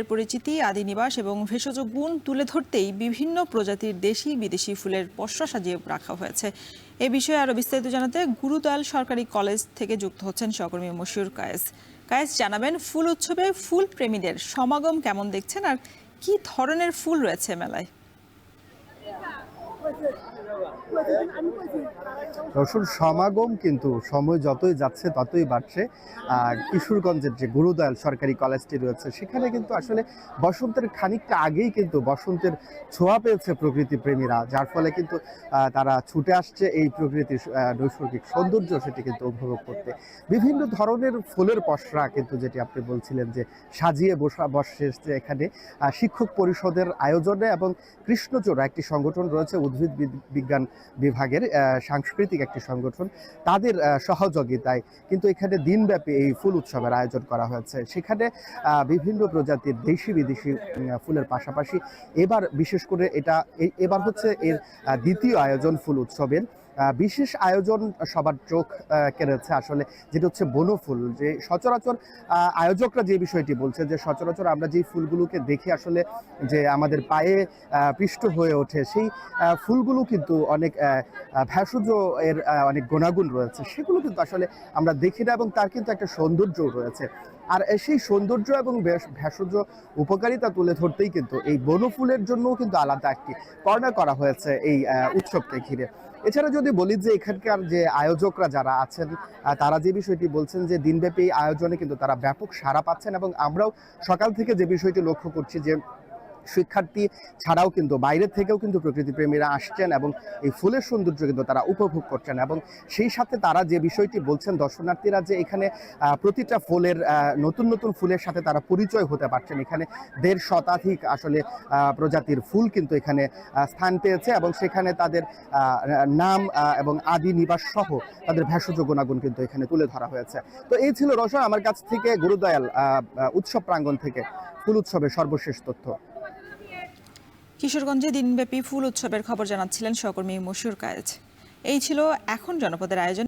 এর পরিচিতি, আদি নিবাস এবং ভেষজ গুণ তুলে ধরতেই বিভিন্ন প্রজাতির দেশি বিদেশি ফুলের পসরা সাজিয়ে রাখা হয়েছে। এ বিষয়ে আরো বিস্তারিত জানাতে গুরুদয়াল সরকারি কলেজ থেকে যুক্ত হচ্ছেন সহকর্মী মশিউর কায়েস। কায়েস, জানাবেন ফুল উৎসবে ফুল প্রেমীদের সমাগম কেমন দেখছেন আর কি ধরনের ফুল রয়েছে মেলায়? দর্শক সমাগম কিন্তু সময় যতই যাচ্ছে ততই বাড়ছে। কিশোরগঞ্জের যে গুরুদয়াল সরকারি কলেজটি রয়েছে সেখানে কিন্তু আসলে বসন্তের খানিকটা আগেই কিন্তু বসন্তের ছোঁয়া পেয়েছে প্রকৃতি প্রেমীরা, যার ফলে কিন্তু তারা ছুটে আসছে এই প্রকৃতির নৈসর্গিক সৌন্দর্য সেটি কিন্তু উপভোগ করতে। বিভিন্ন ধরনের ফুলের পসরা কিন্তু, যেটি আপনি বলছিলেন যে সাজিয়ে বসছে এখানে শিক্ষক পরিষদের আয়োজনে, এবং কৃষ্ণচূড়া একটি সংগঠন রয়েছে উদ্ভিদ বিজ্ঞান বিভাগের সাংস্কৃতিক একটি সংগঠন, তাদের সহযোগিতায় কিন্তু এখানে দিনব্যাপী এই ফুল উৎসবের আয়োজন করা হয়েছে। সেখানে বিভিন্ন প্রজাতির দেশি বিদেশি ফুলের পাশাপাশি এবার বিশেষ করে এবার হচ্ছে এর দ্বিতীয় আয়োজন ফুল উৎসবের। বিশেষ আয়োজন সবার চোখ কেড়েছে আসলে, যেটা হচ্ছে বনফুল। যে সচরাচর আয়োজকরা যে বিষয়টি বলছে যে সচরাচর আমরা যে ফুলগুলোকে দেখি আসলে যে আমাদের পায়ে পিষ্ট হয়ে ওঠে, সেই ফুলগুলো কিন্তু অনেক ভেষজ এর অনেক গুণাগুণ রয়েছে, সেগুলো কিন্তু আসলে আমরা দেখি না, এবং তার কিন্তু একটা সৌন্দর্যও রয়েছে। আর সেই সৌন্দর্য এবং ভেষজ উপকারিতা তুলে ধরতেই কিন্তু এই বনফুলের জন্যও কিন্তু আলাদা একটি কর্নার করা হয়েছে এই উৎসবকে ঘিরে। এছাড়া যদি বলি যে এখানকার যে আয়োজকরা যারা আছেন তারা যে বিষয়টি বলছেন যে দিনব্যাপী এই আয়োজনে কিন্তু তারা ব্যাপক সাড়া পাচ্ছেন, এবং আমরাও সকাল থেকে যে বিষয়টি লক্ষ্য করছি যে শিক্ষার্থী ছাড়াও কিন্তু বাইরের থেকেও কিন্তু প্রকৃতি প্রেমীরা আসছেন এবং এই ফুলের সৌন্দর্য কিন্তু তারা উপভোগ করছেন। এবং সেই সাথে তারা যে বিষয়টি বলছেন দর্শনার্থীরা, যে এখানে প্রতিটা ফুলের নতুন নতুন ফুলের সাথে তারা পরিচয় হতে পারছেন। এখানে ১৫০ শতাধিক আসলে প্রজাতির ফুল কিন্তু এখানে স্থান পেয়েছে, এবং সেখানে তাদের নাম এবং আদি নিবাস সহ তাদের ভেষজ গুণাগুণ কিন্তু এখানে তুলে ধরা হয়েছে। তো এই ছিল রসা আমার কাছ থেকে গুরুদয়াল উৎসব প্রাঙ্গণ থেকে ফুল উৎসবের সর্বশেষ তথ্য। কিশোরগঞ্জে দিনব্যাপী ফুল উৎসবের খবর জানাচ্ছিলেন সহকর্মী মশিউর কায়েস। এই ছিল এখন জনপদের আয়োজন।